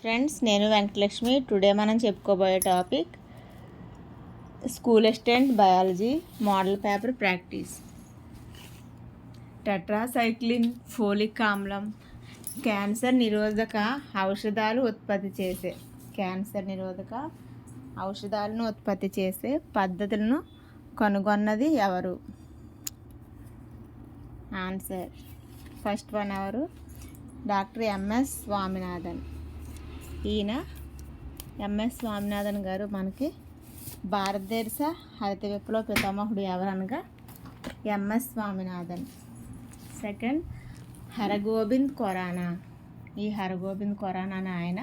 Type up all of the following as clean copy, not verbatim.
Friends, నేను Venkatalakshmi. Today మనం చెప్పుకోబోయే topic school assistant biology model paper practice. Tetracycline, folic ఆమ్లం క్యాన్సర్ నిరోధక ఔషధాలు ఉత్పత్తి చేసే పద్ధతులను కనుగొన్నది ఎవరు? ఆన్సర్ ఫస్ట్ వన్ ఎవరు? Doctor MS Swaminathan. ఈయన ఎంఎస్ స్వామినాథన్ గారు మనకి భారతదేశ హరిత విప్లవ పితామహుడు ఎవరనగా ఎంఎస్ స్వామినాథన్. సెకండ్, హరగోబింద్ ఖురానా. ఈ హరగోబింద్ ఖురానా అనే ఆయన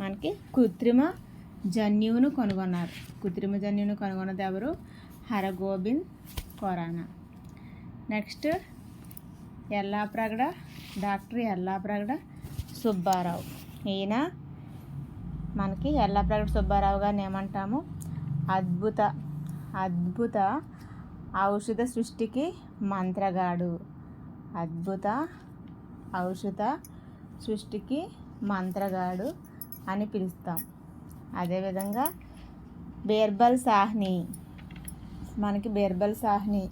మనకి కృత్రిమ జన్యువును కనుగొన్నారు. కృత్రిమ జన్యువును కనుగొన్నది ఎవరు? హరగోబింద్ ఖురానా. Next, Yellapragada, doctor Yellapragada Subbarao. ఈయన మనకి ఎల్లాప్రగడ సుబ్బారావు గారిని ఏమంటాము? అద్భుత ఔషధ సృష్టికి మంత్రగాడు. అద్భుత ఔషధ సృష్టికి మంత్రగాడు అని పిలుస్తాం. అదేవిధంగా బీర్బల్ సాహ్ని. మనకి బీర్బల్ సాహ్ని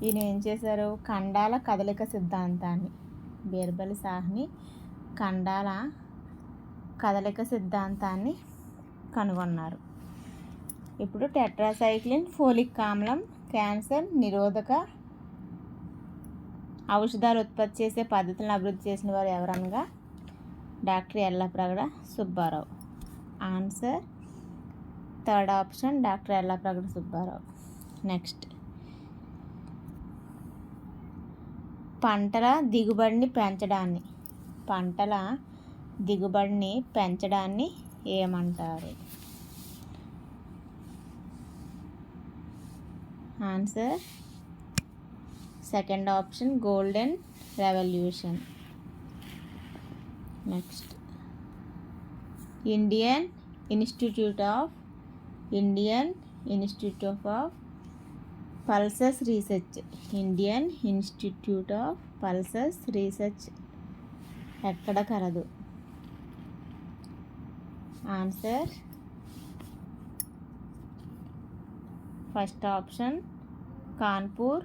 ఈయన ఏం చేశారు? ఖండాల కదలిక సిద్ధాంతాన్ని. బీర్బల్ సాహ్ని ఖండాల కదలిక సిద్ధాంతాన్ని కనుగొన్నారు. ఇప్పుడు టెట్రాసైక్లిన్, ఫోలిక్ ఆమ్లం క్యాన్సర్ నిరోధక ఔషధాలు ఉత్పత్తి చేసే పద్ధతులను అభివృద్ధి చేసిన వారు ఎవరనగా doctor Yellapragada Subbarao. Answer third option, doctor Yellapragada Subbarao. Next, పంటల దిగుబడిని పెంచడాన్ని ఏమంటారు? Answer second option, golden revolution. Next, Indian institute of pulses research. Indian institute of pulses research ఎక్కడ కలదు? Answer first option, Kanpur,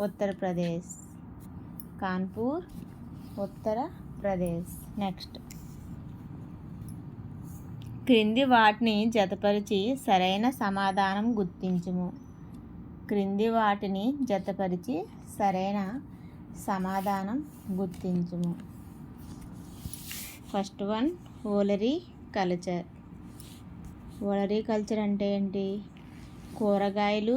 Uttar Pradesh. Next, క్రింది వాటిని జతపరిచి సరైన సమాధానం గుర్తించుము. First one, olericulture. Olericulture అంటే ఏంటి? కూరగాయల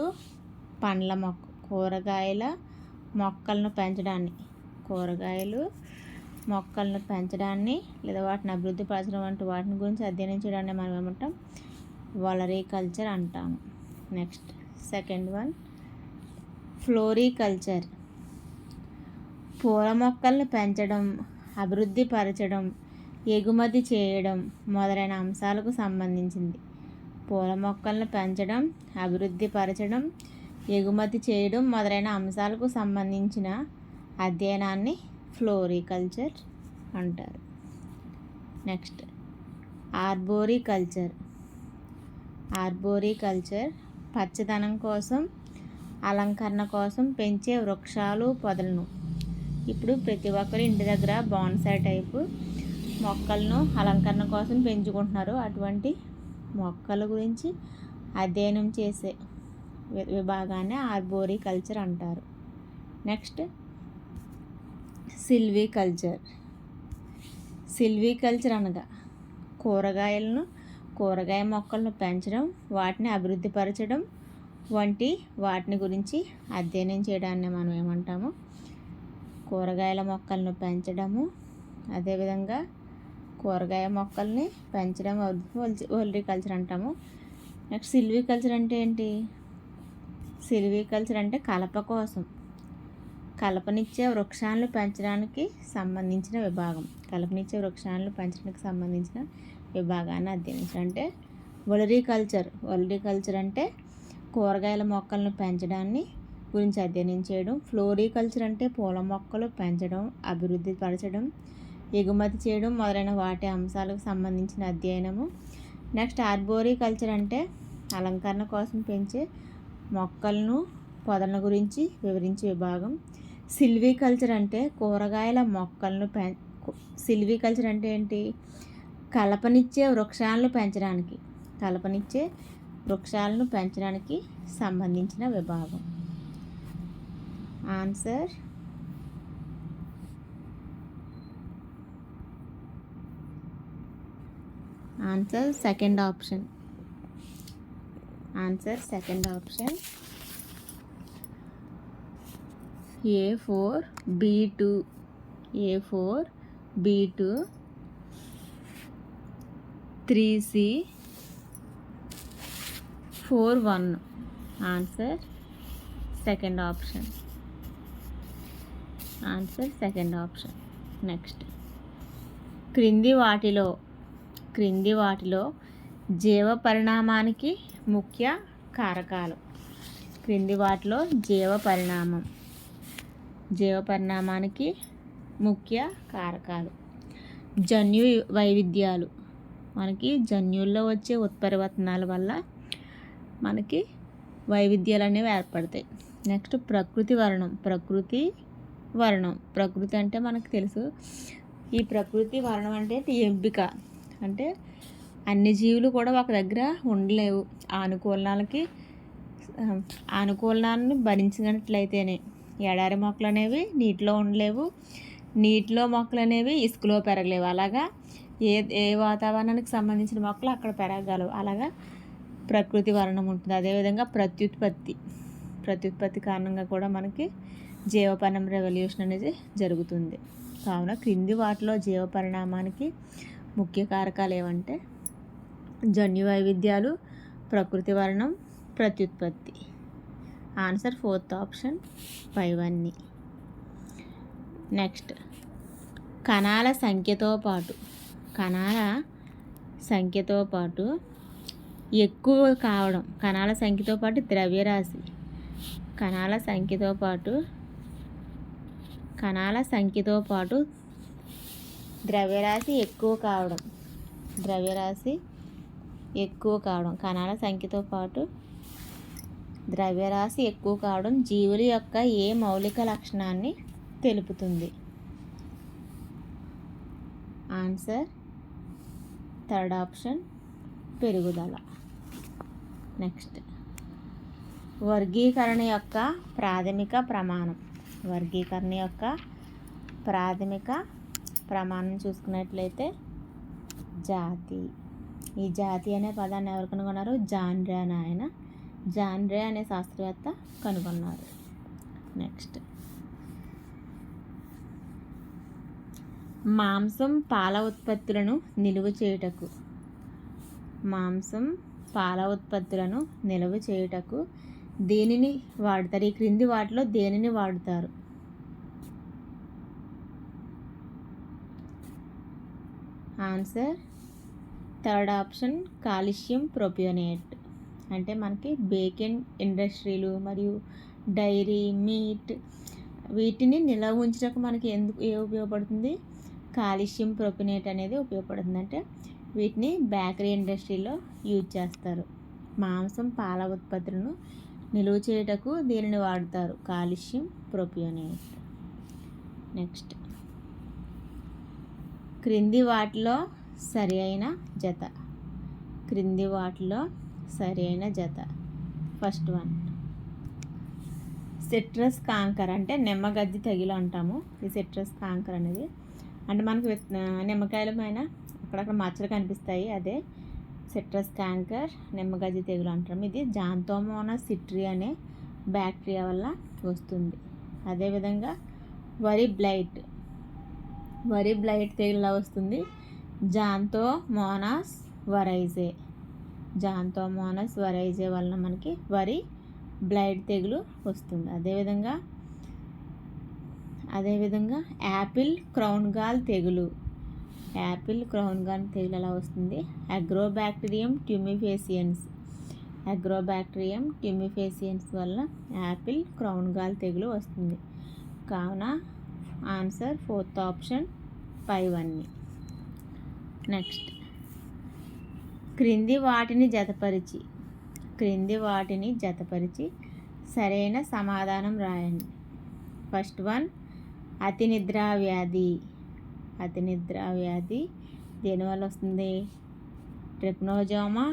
మొక్కలను పెంచడాన్ని లేదా వాటిని అభివృద్ధి పరచడం వంటి వాటిని గురించి అధ్యయనం చేయడాన్ని మనం ఏమంటాం? ఓలరీ కల్చర్ అంటాము. Next, second one, floriculture. పూల మొక్కలను పెంచడం, అభివృద్ధి పరచడం, ఎగుమతి చేయడం మొదలైన అంశాలకు సంబంధించింది. పూల మొక్కలను పెంచడం, అభివృద్ధి పరచడం, ఎగుమతి చేయడం మొదలైన అంశాలకు సంబంధించిన అధ్యయనాన్ని ఫ్లోరికల్చర్ అంటారు. నెక్స్ట్, ఆర్బోరికల్చర్ పచ్చదనం కోసం, అలంకరణ కోసం పెంచే వృక్షాలు, పొదలను. ఇప్పుడు ప్రతి ఒక్కరు ఇంటి దగ్గర బాన్సాయ్ టైపు మొక్కలను అలంకరణ కోసం పెంచుకుంటున్నారు. అటువంటి మొక్కల గురించి అధ్యయనం చేసే విభాగాన్ని ఆర్బోరికల్చర్ అంటారు. నెక్స్ట్, సిల్వికల్చర్ అనగా కూరగాయ మొక్కలను పెంచడం, వాటిని అభివృద్ధి పరచడం వంటి వాటిని గురించి అధ్యయనం చేయడాన్ని మనం ఏమంటాము? కూరగాయల మొక్కలను పెంచడము, అదేవిధంగా కూరగాయ మొక్కల్ని పెంచడం ఓలరీకల్చర్ అంటాము. నెక్స్ట్, సిల్వికల్చర్ అంటే ఏంటి? సిల్వికల్చర్ అంటే కలపనిచ్చే వృక్షాలను పెంచడానికి సంబంధించిన విభాగాన్ని అధ్యయనించడం అంటే ఓలరీకల్చర్ అంటే కూరగాయల మొక్కలను పెంచడాన్ని గురించి అధ్యయనం చేయడం. ఫ్లోరికల్చర్ అంటే పూల మొక్కలు పెంచడం, అభివృద్ధి పరచడం, ఎగుమతి చేయడం మొదలైన వాటి అంశాలకు సంబంధించిన అధ్యయనము. నెక్స్ట్ ఆర్బోరికల్చర్ అంటే అలంకరణ కోసం పెంచే మొక్కలను పొదల గురించి వివరించే విభాగం. సిల్వికల్చర్ అంటే కూరగాయల మొక్కలను సిల్వికల్చర్ అంటే ఏంటి? కలపనిచ్చే వృక్షాలను పెంచడానికి సంబంధించిన విభాగం. Answer second option. A4B2 3C41. Answer second option. Next క్రింది వాటిలో జీవ పరిణామానికి ముఖ్య కారకాలు. జీవపరిణామానికి ముఖ్య కారకాలు. జన్యు వైవిధ్యాలు, మనకి జన్యుల్లో వచ్చే ఉత్పరివర్తనాల వల్ల మనకి వైవిధ్యాలు అనేవి ఏర్పడతాయి. నెక్స్ట్ ప్రకృతి అంటే మనకు తెలుసు. ఈ ప్రకృతి వర్ణం అంటే ఎంపిక, అంటే అన్ని జీవులు కూడా ఒక దగ్గర ఉండలేవు. అనుకూలనాలను భరించినట్లయితేనే. ఎడారి మొక్కలు అనేవి నీటిలో ఉండలేవు, నీటిలో మొక్కలు అనేవి ఇసుకలో పెరగలేవు. అలాగా ఏ వాతావరణానికి సంబంధించిన మొక్కలు అక్కడ పెరగగలవు. అలాగా ప్రకృతి వర్ణం ఉంటుంది. అదేవిధంగా ప్రత్యుత్పత్తి కారణంగా కూడా మనకి జీవపరిణామ రెవల్యూషన్ అనేది జరుగుతుంది. కావున క్రింది వాటిలో జీవపరిణామానికి ముఖ్య కారకాలు ఏమంటే జన్యు వైవిధ్యాలు, ప్రకృతి వర్ణం, ప్రత్యుత్పత్తి. ఆన్సర్ ఫోర్త్ ఆప్షన్ 5 అన్నీ. నెక్స్ట్ కణాల సంఖ్యతో పాటు ఎక్కువ కావడం. కణాల సంఖ్యతో పాటు ద్రవ్యరాశి ఎక్కువ కావడం. కణాల సంఖ్యతో పాటు ద్రవ్యరాశి ఎక్కువ కావడం జీవుల యొక్క ఏ మౌలిక లక్షణాన్ని తెలుపుతుంది? ఆన్సర్ థర్డ్ ఆప్షన్ పెరుగుదల. నెక్స్ట్ వర్గీకరణ యొక్క ప్రాథమిక ప్రమాణం చూసుకున్నట్లయితే జాతి. ఈ జాతి అనే పదాన్ని ఎవరు కనుగొన్నారు? జాన్ రే అనే శాస్త్రవేత్త కనుగొన్నారు. నెక్స్ట్ మాంసం పాల ఉత్పత్తులను నిలువ చేయుటకు దేనిని వాడతారు? ఈ క్రింది వాటిలో దేనిని వాడుతారు? Answer third option calcium propionate. అంటే మనకి బేకింగ్ ఇండస్ట్రీలు మరియు డైరీ, మీట్ వీటిని నిల్వ ఉంచడానికి మనకి ఉపయోగపడుతుంది? కాల్షియం ప్రొపియోనేట్ అనేది ఉపయోగపడుతుంది. అంటే వీటిని బేకరీ ఇండస్ట్రీలో యూజ్ చేస్తారు. మాంసం పాల ఉత్పత్తులను నిలువ చేయుటకు దీనిని వాడతారు? Calcium propionate. నెక్స్ట్ క్రింది వాటిలో సరి అయిన జత. ఫస్ట్ వన్ సిట్రస్ కాంకర్ అంటే నిమ్మగడ్డి తెగులు అంటాము. ఈ సిట్రస్ కాంకర్ అనేది అంటే మనకు నిమ్మకాయల పైన అక్కడక్కడ మచ్చలు కనిపిస్తాయి. అదే సిట్రస్ కాంకర్, నిమ్మగడ్డి తెగులు అంటాము. ఇది జాంతోమోనాస్ సిట్రి అనే బ్యాక్టీరియా వల్ల వస్తుంది. అదేవిధంగా వరి బ్లైట్ తెగులు వస్తుంది. జాంతోమోనాస్ వరైజే వలన మనకి వరి బ్లైట్ తెగులు వస్తుంది. అదేవిధంగా యాపిల్ క్రౌన్ గాల్ తెగులు ఎలా వస్తుంది? అగ్రోబాక్టీరియం ట్యూమిఫేసియన్స్ వల్ల యాపిల్ క్రౌన్ గాల్ తెగులు వస్తుంది. కావున ఆన్సర్ ఫోర్త్ ఆప్షన్ పైవన్నీ. నెక్స్ట్, క్రింది వాటిని జతపరిచి సరైన సమాధానం రాయండి. ఫస్ట్ వన్, అతి నిద్రా వ్యాధి దేనివల్ల వస్తుంది? ట్రిప్నోజోమా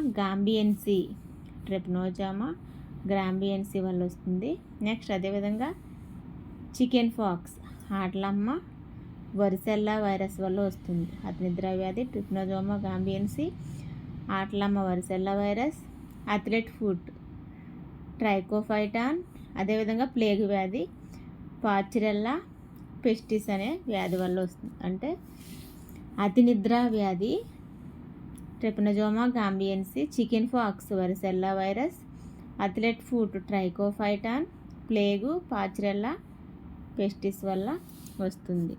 గాంబియన్సీ వల్ల వస్తుంది. నెక్స్ట్, అదేవిధంగా చికెన్ పాక్స్, ఆటలమ్మ వరిసెల్లా వైరస్ వల్ల వస్తుంది. అతి నిద్రా వ్యాధి, ట్రిప్నోజోమా గాంబియన్సీ, ఆటలమ్మ varicella virus, athlete foot, trichophyton, అదేవిధంగా ప్లేగు వ్యాధి, పార్చిరెల్లా పెస్టిస్ అనే వ్యాధి వల్ల వస్తుంది. అంటే అతి నిద్రా వ్యాధి, trypanosoma gambiense, chicken pox varicella virus, athlete foot trichophyton, plague pasteurella pestis వల్ల వస్తుంది.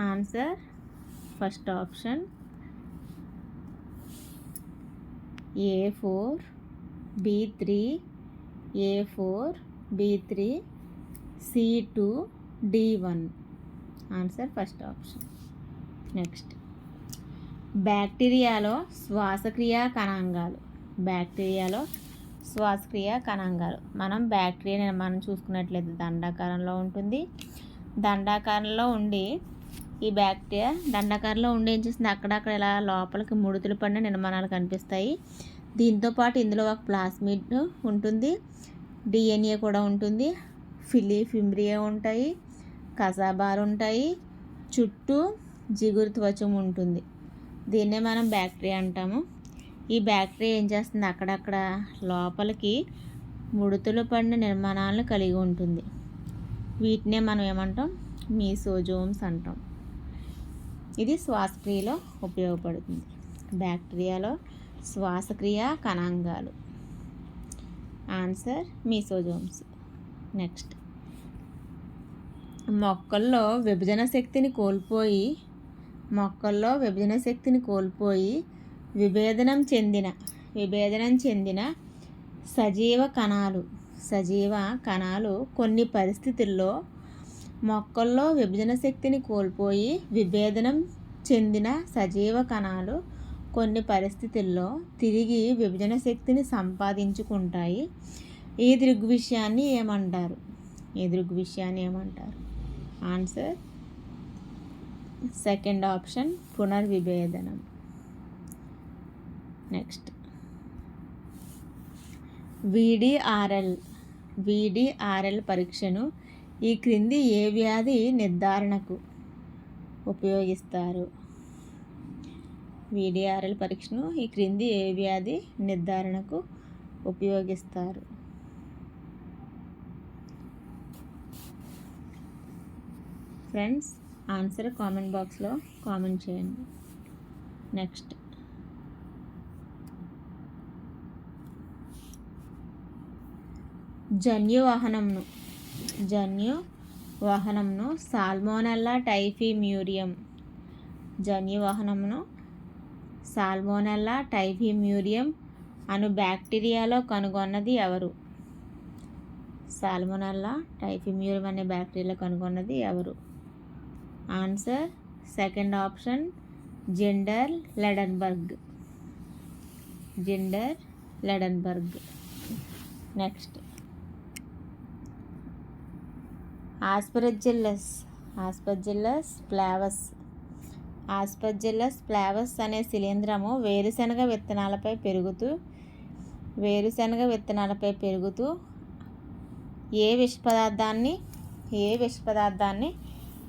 Answer first option A4 B3 C2 D1. Answer first option. Next, బ్యాక్టీరియాలో శ్వాసక్రియ కణాంగాలు. మనం బ్యాక్టీరియా మనం చూసుకున్నట్లయితే దండాకారంలో ఉంటుంది. దండాకారంలో ఉండి ఈ బ్యాక్టీరియా దండాకారంలో ఉండి ఏం చేస్తుంది? అక్కడక్కడ ఇలా లోపలికి ముడుతులు పడిన నిర్మాణాలు కనిపిస్తాయి. దీంతోపాటు ఇందులో ఒక ప్లాస్మిడ్ ఉంటుంది, DNA కూడా ఉంటుంది, ఫింబ్రియా ఉంటాయి, కసాబార్ ఉంటాయి, చుట్టూ జిగురు త్వచం ఉంటుంది. దీన్నే మనం బ్యాక్టీరియా అంటాము. ఈ బ్యాక్టీరియా ఏం చేస్తుంది? అక్కడక్కడ లోపలికి ముడుతులు పడిన నిర్మాణాలను కలిగి ఉంటుంది. వీటినే మనం ఏమంటాం? మీసోజోమ్స్ అంటాం. ఇది శ్వాసక్రియలో ఉపయోగపడుతుంది. బ్యాక్టీరియాలో శ్వాసక్రియ కణాంగాలు. Answer mesosomes. నెక్స్ట్, మొక్కల్లో విభజన శక్తిని కోల్పోయి విభేదనం చెందిన సజీవ కణాలు కొన్ని పరిస్థితుల్లో మొక్కల్లో విభజన శక్తిని కోల్పోయి విభేదనం చెందిన సజీవ కణాలు కొన్ని పరిస్థితుల్లో తిరిగి విభజన శక్తిని సంపాదించుకుంటాయి. ఈ దృగ్విషయాన్ని ఏమంటారు? ఆన్సర్ సెకండ్ ఆప్షన్ పునర్విభేదనం. నెక్స్ట్, VDRL పరీక్షను ఈ క్రింది ఏ వ్యాధి నిర్ధారణకు ఉపయోగిస్తారు? VDRL పరీక్షను ఈ క్రింది ఏ వ్యాధి నిర్ధారణకు ఉపయోగిస్తారు? ఫ్రెండ్స్, ఆన్సర్ కామెంట్ బాక్స్లో కామెంట్ చేయండి. నెక్స్ట్, జన్యువాహనంను సాల్మోనెల్లా టైఫిమ్యూరియం అను బ్యాక్టీరియాలో కనుగొన్నది ఎవరు? సాల్మోనెల్లా టైఫిమ్యూరియం అనే బ్యాక్టీరియాలో కనుగొన్నది ఎవరు? Answer second option Zinder Lederberg. Next, aspergillus flavus అనే శిలీంధ్రము వేరుశనగ విత్తనాలపై పెరుగుతూ ఏ విష పదార్థాన్ని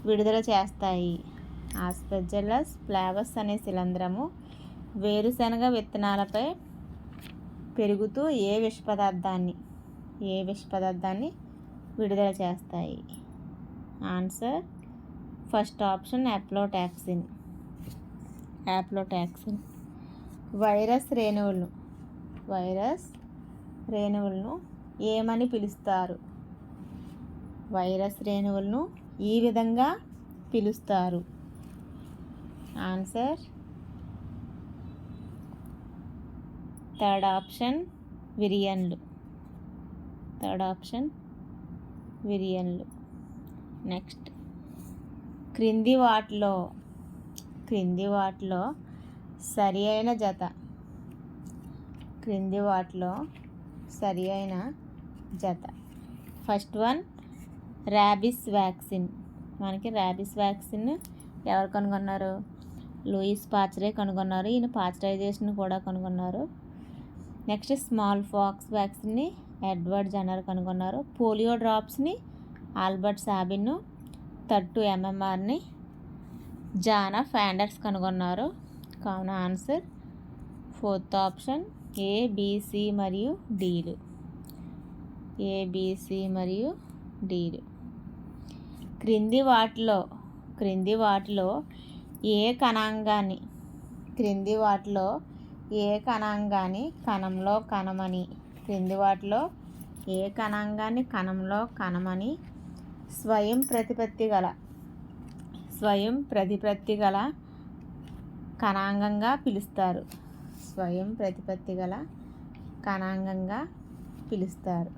విడుదల చేస్తాయి? ఆస్పర్జిల్లస్ ఫ్లావస్ అనే శిలీంధ్రము వేరుశనగ విత్తనాలపై పెరుగుతూ ఏ విష పదార్థాన్ని విడుదల చేస్తాయి? Answer first option aflatoxin. Virus రేణువులను ఏమని పిలుస్తారు? వైరస్ రేణువులను ఈ విధంగా పిలుస్తారు. ఆన్సర్ థర్డ్ ఆప్షన్ విరియన్లు. నెక్స్ట్ క్రింది వాటిలో సరి అయిన జత. క్రింది వాటిలో సరి అయిన జత. First one rabies vaccine. మనకి ర్యాబిస్ వ్యాక్సిన్ ఎవరు కనుగొన్నారు? లూయిస్ పాస్చరే కనుగొన్నారు. ఈయన పాస్చరైజేషన్ కూడా కనుగొన్నారు. నెక్స్ట్ స్మాల్ పాక్స్ వ్యాక్సిన్ని ఎడ్వర్డ్ జెన్నర్ కనుగొన్నారు. పోలియో డ్రాప్స్ని ఆల్బర్ట్ సాబిన్, 32 MMRని జానా ఫాండర్స్ కనుగొన్నారు. కావున ఆన్సర్ 4th ఆప్షన్ ABC మరియు Dలు. ABC మరియు Dలు. క్రింది వాటిలో ఏ కణాంగాన్ని కణంలో కణమని స్వయం ప్రతిపత్తి గల కణాంగంగా పిలుస్తారు.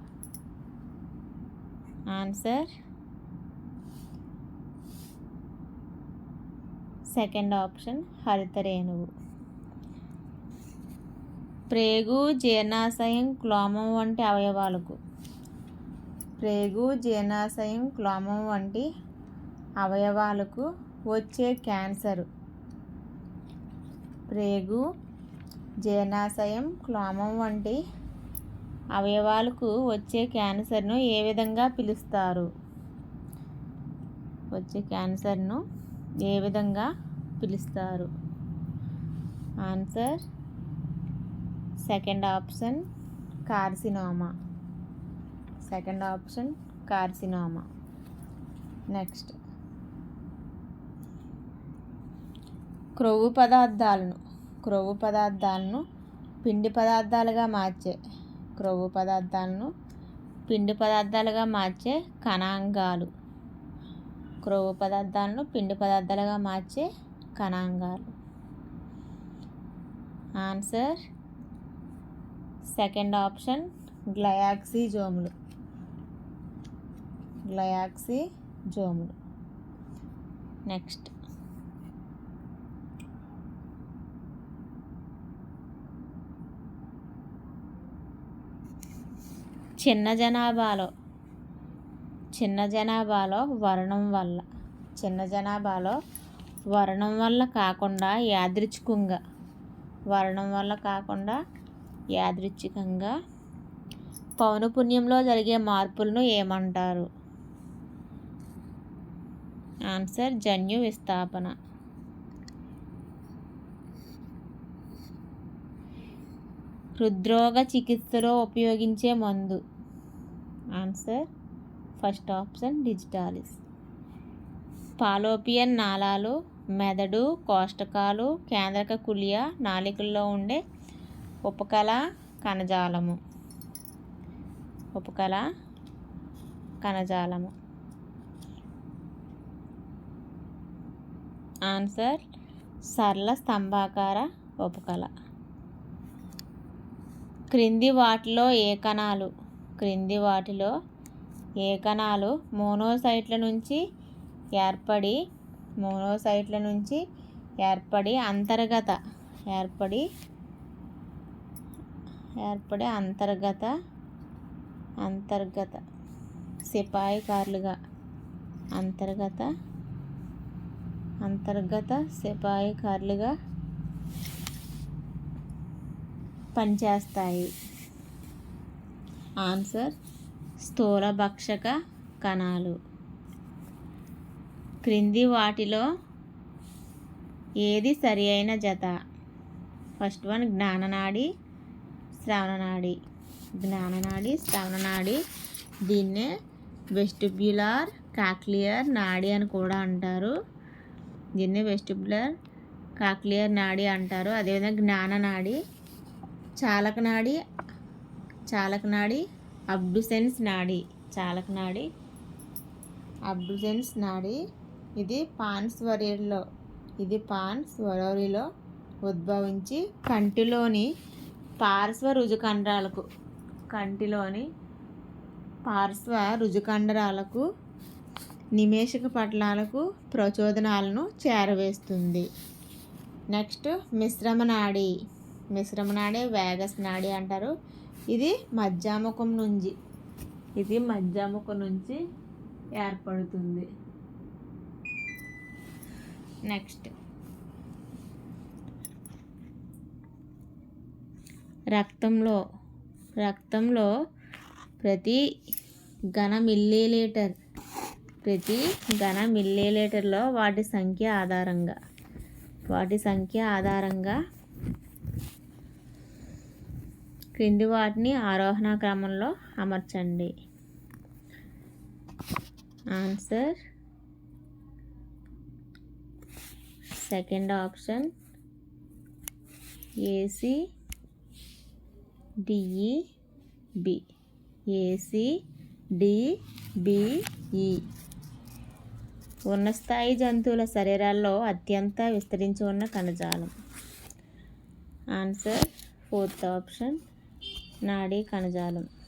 ఆన్సర్ సెకండ్ ఆప్షన్ హరిత రేణువు. ప్రేగు, జీర్ణాశయం, క్లోమం వంటి అవయవాలకు వచ్చే క్యాన్సర్. ప్రేగు, జీర్ణాశయం, క్లోమం వంటి అవయవాలకు వచ్చే క్యాన్సర్ను ఏ విధంగా పిలుస్తారు? Answer second option carcinoma. Next క్రొవ్వు పదార్థాలను పిండి పదార్థాలుగా మార్చే కణాంగాలు. ఆన్సర్ సెకండ్ ఆప్షన్ గ్లయాక్సిజోములు. నెక్స్ట్ చిన్న జనాభాలో వర్ణం వల్ల కాకుండా యాదృచ్ఛికంగా పౌనఃపున్యంలో జరిగే మార్పులను ఏమంటారు? ఆన్సర్ జన్యు విస్థాపన. హృద్రోగ చికిత్సలో ఉపయోగించే మందు. Answer first option digitalis. Fallopian నాళాలు, మెదడు, కోష్టకాలు, కేంద్రక కులియా నాళికల్లో ఉండే ఉపకళా కణజాలము. ఆన్సర్ సరళ స్తంభాకార ఉపకళ. క్రింది వాటిలో ఏ కణాలు మోనోసైట్ల నుంచి ఏర్పడి అంతర్గత సిపాయికారులుగా పనిచేస్తాయి? ఆన్సర్ స్థూల భక్షక కణాలు. క్రింది వాటిలో ఏది సరి అయిన జత? ఫస్ట్ వన్ జ్ఞాననాడి, శ్రవణనాడి. దీన్నే వెస్టిబ్యులార్ కాక్లియర్ నాడి అని కూడా అంటారు. అదేవిధంగా జ్ఞాననాడి, చాలకనాడి, అబ్డుసెన్స్ నాడి. ఇది పాన్స్ వరీలో ఉద్భవించి కంటిలోని పార్శ్వ రుజుకండరాలకు నిమేషక పటలాలకు ప్రచోదనాలను చేరవేస్తుంది. నెక్స్ట్ మిశ్రమ నాడి. మిశ్రమ నాడి వేగస్ నాడి అంటారు. ఇది మధ్యాముఖం నుంచి ఏర్పడుతుంది. నెక్స్ట్ రక్తంలో ప్రతి ఘన మిల్లీలీటర్లో వాటి సంఖ్య ఆధారంగా క్రింది వాటిని ఆరోహణ క్రమంలో అమర్చండి. Answer second option ACDEB. ఉన్నతస్థాయి జంతువుల శరీరాల్లో అత్యంత విస్తరించి ఉన్న కణజాలం. ఆన్సర్ ఫోర్త్ ఆప్షన్ నాడీ కణజాలం.